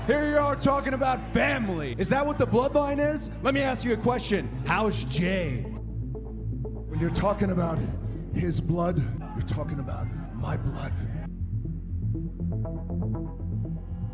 Here you are talking about family. Is that what the bloodline is? Let me ask you a question. How's Jay? When you're talking about his blood, you're talking about my blood.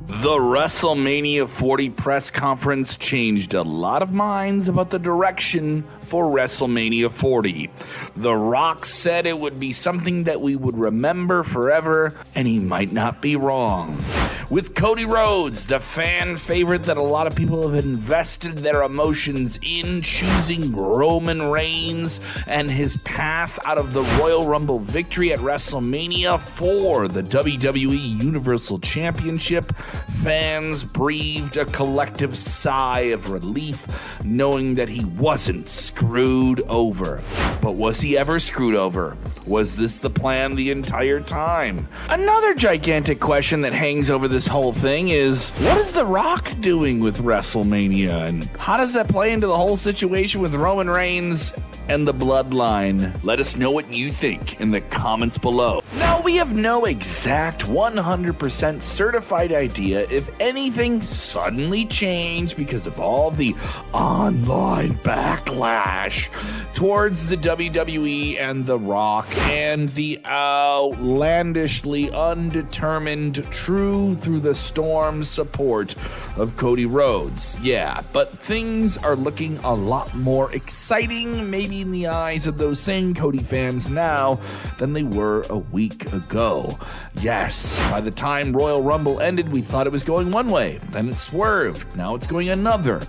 The WrestleMania 40 press conference changed a lot of minds about the direction for WrestleMania 40. The Rock said it would be something that we would remember forever, and he might not be wrong. With Cody Rhodes, the fan favorite that a lot of people have invested their emotions in, choosing Roman Reigns and his path out of the Royal Rumble victory at WrestleMania for the WWE Universal Championship, fans breathed a collective sigh of relief, knowing that he wasn't screwed over. But was he ever screwed over? Was this the plan the entire time? Another gigantic question that hangs over this whole thing is, what is The Rock doing with WrestleMania? And how does that play into the whole situation with Roman Reigns and the bloodline? Let us know what you think in the comments below. Now, we have no exact 100% certified idea if anything suddenly changed because of all the online backlash towards the WWE and The Rock and the outlandishly undetermined true through the storm support of Cody Rhodes. Yeah, but things are looking a lot more exciting, maybe in the eyes of those same Cody fans now than they were a week ago. Yes, by the time Royal Rumble ended, we thought it was going one way, then it swerved, now it's going another.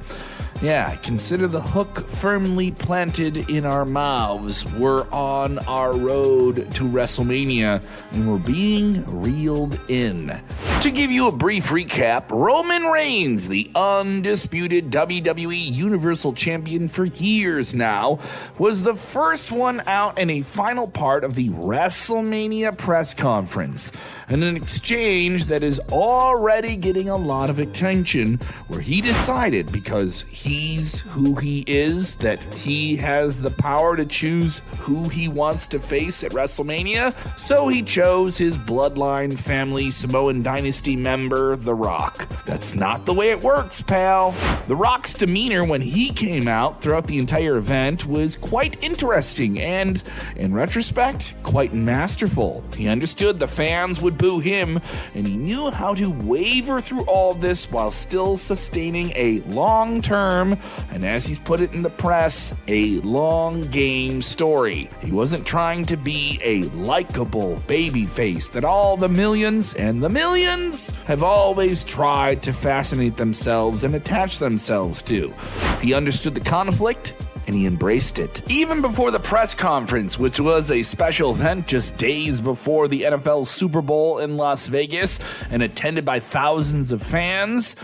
Yeah, consider the hook firmly planted in our mouths. We're on our road to WrestleMania, and we're being reeled in. To give you a brief recap, Roman Reigns, the undisputed WWE Universal Champion for years now, was the first one out in a final part of the WrestleMania press conference. And an exchange that is already getting a lot of attention, where he decided, because he's who he is, that he has the power to choose who he wants to face at WrestleMania, so he chose his bloodline family Samoan dynasty member, The Rock. That's not the way it works, pal. The Rock's demeanor when he came out throughout the entire event was quite interesting and, in retrospect, quite masterful. He understood the fans would boo him, and he knew how to waver through all this while still sustaining a long-term, and as he's put it in the press, a long game story. He wasn't trying to be a likable babyface that all the millions and the millions have always tried to fascinate themselves and attach themselves to. He understood the conflict, and he embraced it. Even before the press conference, which was a special event just days before the NFL Super Bowl in Las Vegas and attended by thousands of fans,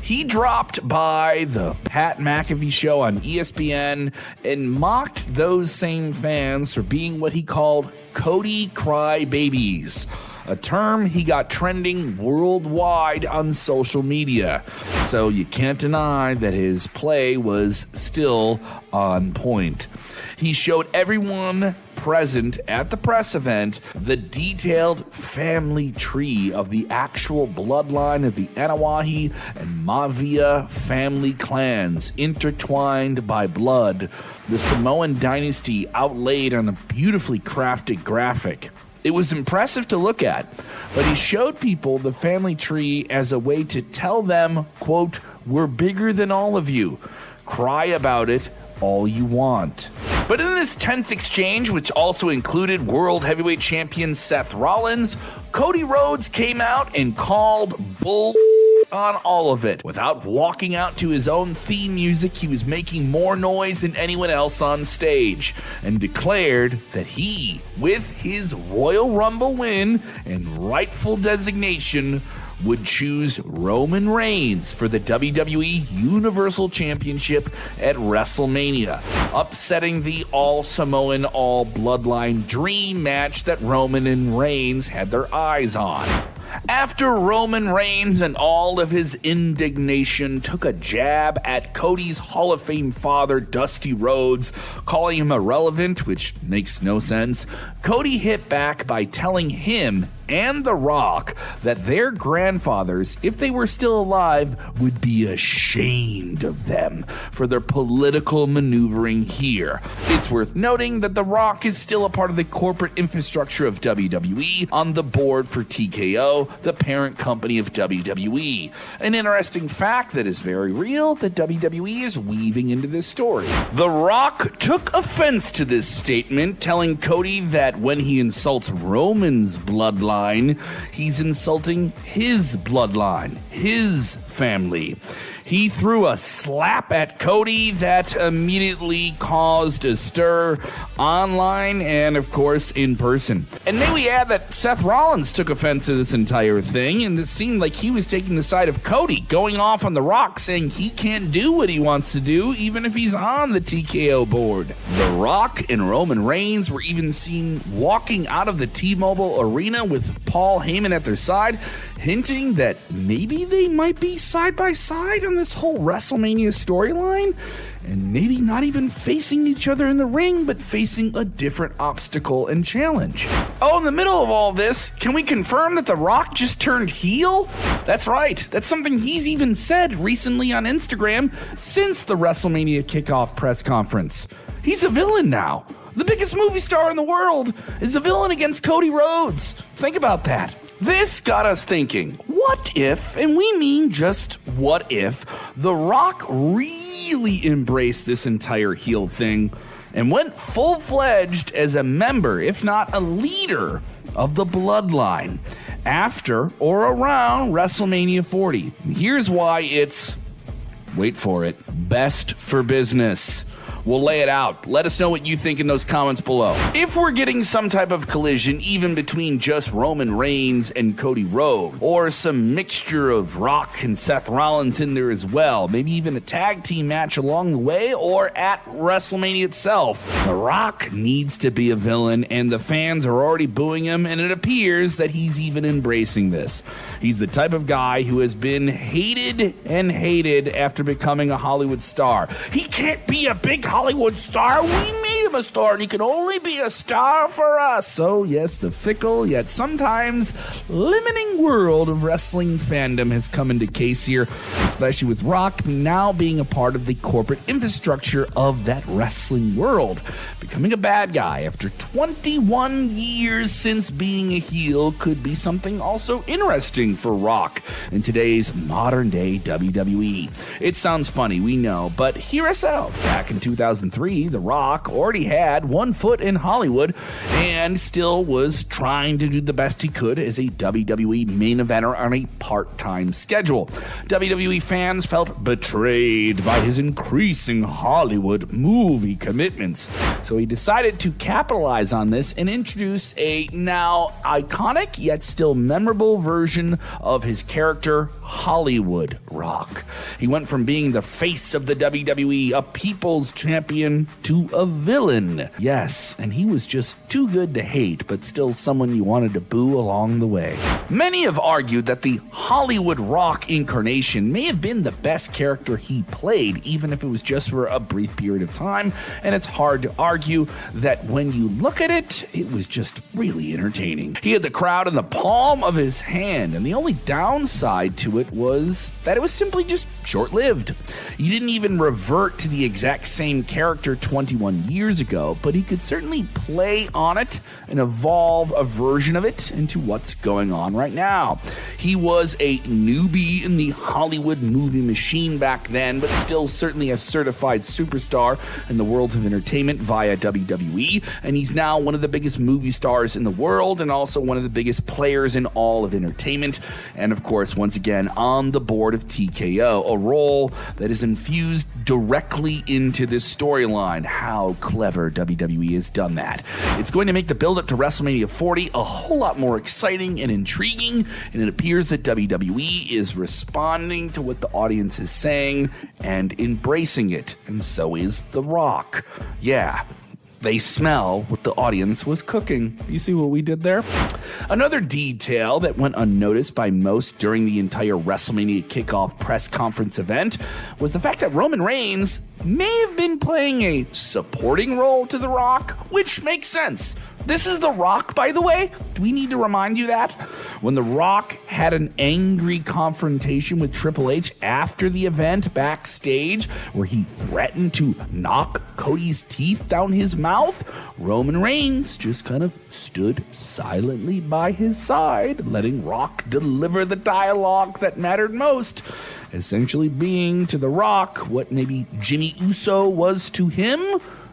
he dropped by the Pat McAfee show on ESPN and mocked those same fans for being what he called Cody crybabies, a term he got trending worldwide on social media. So you can't deny that his play was still on point. He showed everyone present at the press event the detailed family tree of the actual bloodline of the Anoa'i and Maivia family clans, intertwined by blood, the Samoan dynasty outlaid on a beautifully crafted graphic. It was impressive to look at, but he showed people the family tree as a way to tell them, quote, "We're bigger than all of you. Cry about it all you want." But in this tense exchange, which also included World Heavyweight Champion Seth Rollins, Cody Rhodes came out and called bull on all of it. Without walking out to his own theme music, he was making more noise than anyone else on stage, and declared that he, with his Royal Rumble win and rightful designation, would choose Roman Reigns for the WWE Universal Championship at WrestleMania, upsetting the all-Samoan, all-bloodline dream match that Roman and Reigns had their eyes on. After Roman Reigns and all of his indignation took a jab at Cody's Hall of Fame father, Dusty Rhodes, calling him irrelevant, which makes no sense, Cody hit back by telling him and The Rock that their grandfathers, if they were still alive, would be ashamed of them for their political maneuvering here. It's worth noting that The Rock is still a part of the corporate infrastructure of WWE on the board for TKO, the parent company of WWE. An interesting fact that is very real that WWE is weaving into this story. The Rock took offense to this statement, telling Cody that when he insults Roman's bloodline, he's insulting his bloodline, his family. He threw a slap at Cody that immediately caused a stir online and, of course, in person. And may we add that Seth Rollins took offense to this entire thing, and it seemed like he was taking the side of Cody, going off on The Rock, saying he can't do what he wants to do, even if he's on the TKO board. The Rock and Roman Reigns were even seen walking out of the T-Mobile Arena with Paul Heyman at their side, hinting that maybe they might be side by side on this whole WrestleMania storyline, and maybe not even facing each other in the ring, but facing a different obstacle and challenge. Oh, in the middle of all this, can we confirm that The Rock just turned heel? That's right. That's something he's even said recently on Instagram since the WrestleMania kickoff press conference. He's a villain now. The biggest movie star in the world is a villain against Cody Rhodes. Think about that. This got us thinking, what if, and we mean just what if, The Rock really embraced this entire heel thing and went full-fledged as a member, if not a leader, of the Bloodline after or around WrestleMania 40. Here's why it's, wait for it, best for business. We'll lay it out. Let us know what you think in those comments below. If we're getting some type of collision even between just Roman Reigns and Cody Rhodes, or some mixture of Rock and Seth Rollins in there as well, maybe even a tag team match along the way or at WrestleMania itself, The Rock needs to be a villain, and the fans are already booing him, and it appears that he's even embracing this. He's the type of guy who has been hated and hated after becoming a Hollywood star. He can't be a big Hollywood star. We made him a star, and he can only be a star for us. So yes, the fickle yet sometimes limiting world of wrestling fandom has come into case here, especially with Rock now being a part of the corporate infrastructure of that wrestling world. Becoming a bad guy after 21 years since being a heel could be something also interesting for Rock in today's modern day WWE. It sounds funny, we know, but hear us out. Back in 2003, The Rock already had one foot in Hollywood and still was trying to do the best he could as a WWE main eventer on a part-time schedule. WWE fans felt betrayed by his increasing Hollywood movie commitments, so he decided to capitalize on this and introduce a now iconic yet still memorable version of his character, Hollywood Rock. He went from being the face of the WWE, a people's champion, to a villain. Yes, and he was just too good to hate, but still someone you wanted to boo along the way. Many have argued that the Hollywood Rock incarnation may have been the best character he played, even if it was just for a brief period of time, and it's hard to argue that when you look at it, it was just really entertaining. He had the crowd in the palm of his hand, and the only downside to it was that it was simply just short-lived. He didn't even revert to the exact same character 21 years ago, but he could certainly play on it and evolve a version of it into what's going on right now. He was a newbie in the Hollywood movie machine back then, but still certainly a certified superstar in the world of entertainment via WWE, and he's now one of the biggest movie stars in the world and also one of the biggest players in all of entertainment, and of course, once again, on the board of TKO, a role that is infused directly into this storyline. How clever WWE has done that. It's going to make the build-up to WrestleMania 40 a whole lot more exciting and intriguing, and it appears that WWE is responding to what the audience is saying and embracing it, and so is The Rock. Yeah, they smell what the audience was cooking. You see what we did there? Another detail that went unnoticed by most during the entire WrestleMania kickoff press conference event was the fact that Roman Reigns may have been playing a supporting role to The Rock, which makes sense. This is The Rock, by the way. Do we need to remind you that? When The Rock had an angry confrontation with Triple H after the event backstage, where he threatened to knock Cody's teeth down his mouth, Roman Reigns just kind of stood silently by his side, letting Rock deliver the dialogue that mattered most, essentially being to The Rock what maybe Jimmy Uso was to him.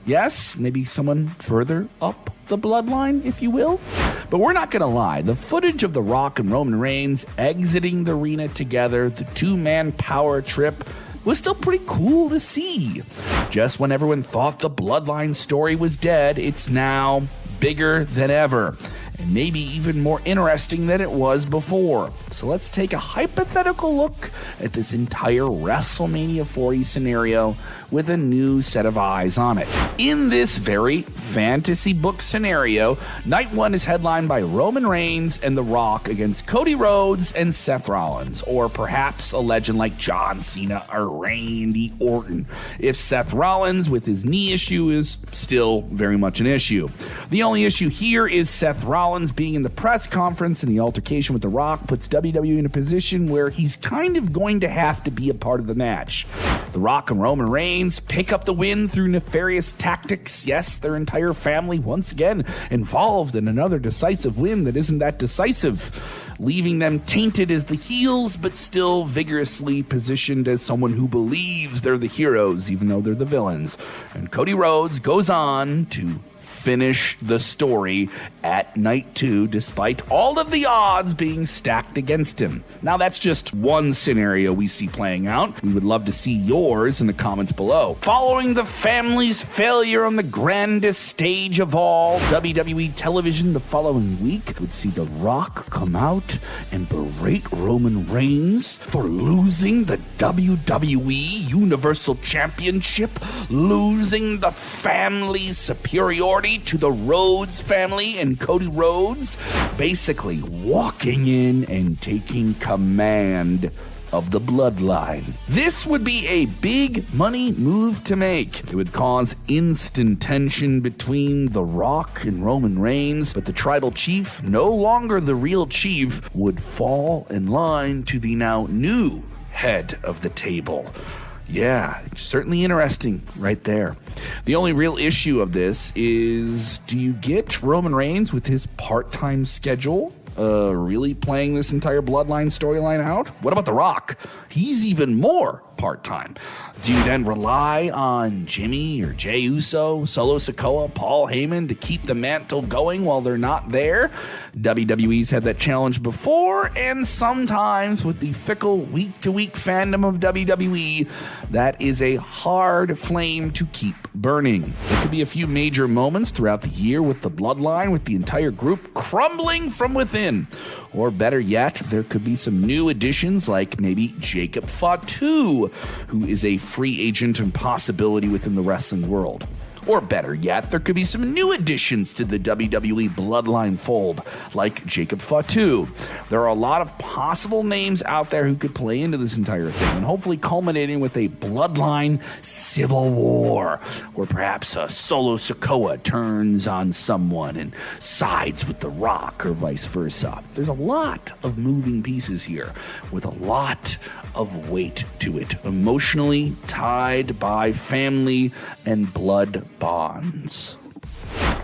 Yes, maybe someone further up the bloodline, if you will. But we're not going to lie. The footage of The Rock and Roman Reigns exiting the arena together, the two-man power trip, was still pretty cool to see. Just when everyone thought the bloodline story was dead, it's now bigger than ever, and maybe even more interesting than it was before. So let's take a hypothetical look at this entire WrestleMania 40 scenario with a new set of eyes on it. In this very fantasy book scenario, Night 1 is headlined by Roman Reigns and The Rock against Cody Rhodes and Seth Rollins, or perhaps a legend like John Cena or Randy Orton, if Seth Rollins with his knee issue is still very much an issue. The only issue here is Seth Rollins being in the press conference, and the altercation with The Rock puts WWE in a position where he's kind of going to have to be a part of the match. The Rock and Roman Reigns pick up the win through nefarious tactics. Yes, their entire family once again involved in another decisive win that isn't that decisive, leaving them tainted as the heels, but still vigorously positioned as someone who believes they're the heroes, even though they're the villains. And Cody Rhodes goes on to finish the story at Night 2, despite all of the odds being stacked against him. Now, that's just one scenario we see playing out. We would love to see yours in the comments below. Following the family's failure on the grandest stage of all, WWE television the following week would see The Rock come out and berate Roman Reigns for losing the WWE Universal Championship, losing the family's superiority to the Rhodes family and Cody Rhodes, basically walking in and taking command of the bloodline. This would be a big money move to make. It would cause instant tension between The Rock and Roman Reigns, but the tribal chief, no longer the real chief, would fall in line to the now new head of the table. Yeah, certainly interesting right there. The only real issue of this is, do you get Roman Reigns with his part-time schedule really playing this entire bloodline storyline out? What about The Rock? He's even more part-time. Do you then rely on Jimmy or Jey Uso, Solo Sikoa, Paul Heyman to keep the mantle going while they're not there? WWE's had that challenge before, and sometimes with the fickle week-to-week fandom of WWE, that is a hard flame to keep burning. There could be a few major moments throughout the year with the bloodline, with the entire group crumbling from within. Or better yet, there could be some new additions like maybe Jacob Fatu, who is a free agent and possibility within the wrestling world. Or better yet, there could be some new additions to the WWE bloodline fold, like Jacob Fatu. There are a lot of possible names out there who could play into this entire thing, and hopefully culminating with a bloodline civil war, where perhaps a Solo Sikoa turns on someone and sides with The Rock, or vice versa. There's a lot of moving pieces here, with a lot of weight to it, emotionally tied by family and blood bonds.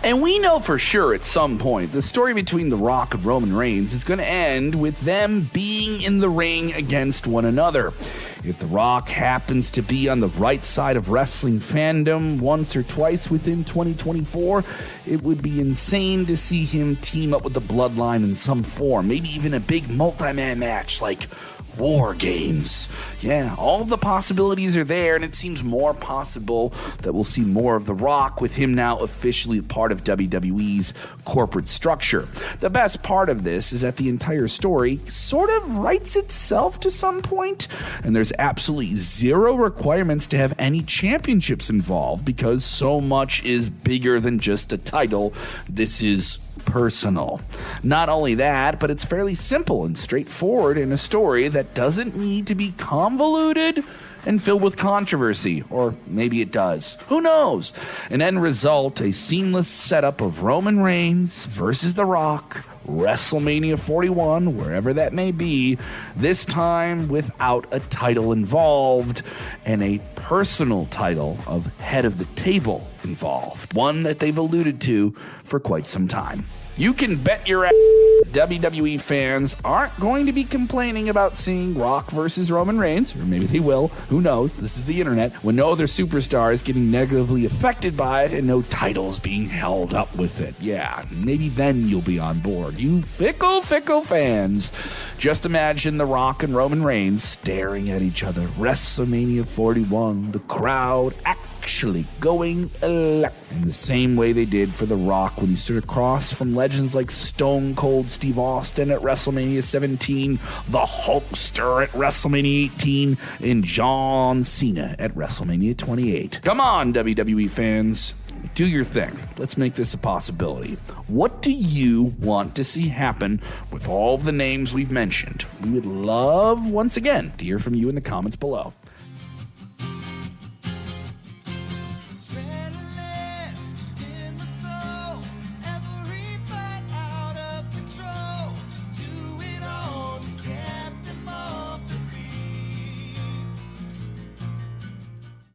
And we know for sure at some point the story between The Rock and Roman Reigns is going to end with them being in the ring against one another. If The Rock happens to be on the right side of wrestling fandom once or twice within 2024, it would be insane to see him team up with the Bloodline in some form, maybe even a big multi-man match like War Games. Yeah, all of the possibilities are there, and it seems more possible that we'll see more of The Rock, with him now officially part of WWE's corporate structure. The best part of this is that the entire story sort of writes itself to some point, and there's absolutely zero requirements to have any championships involved, because so much is bigger than just a title. This is personal. Not only that, but it's fairly simple and straightforward in a story that doesn't need to be convoluted and filled with controversy. Or maybe it does. Who knows? An end result, a seamless setup of Roman Reigns versus The Rock, WrestleMania 41, wherever that may be, this time without a title involved and a personal title of head of the table involved, one that they've alluded to for quite some time. You can bet your ass WWE fans aren't going to be complaining about seeing Rock versus Roman Reigns, or maybe they will, who knows, this is the internet, when no other superstar is getting negatively affected by it and no titles being held up with it. Yeah, maybe then you'll be on board, you fickle fans. Just imagine The Rock and Roman Reigns staring at each other, WrestleMania 41, the crowd actually going electric in the same way they did for The Rock when he stood across from legends like Stone Cold Steve Austin at WrestleMania 17, the Hulkster at WrestleMania 18, and John Cena at WrestleMania 28. Come on, WWE fans. Do your thing. Let's make this a possibility. What do you want to see happen with all the names we've mentioned? We would love, once again, to hear from you in the comments below.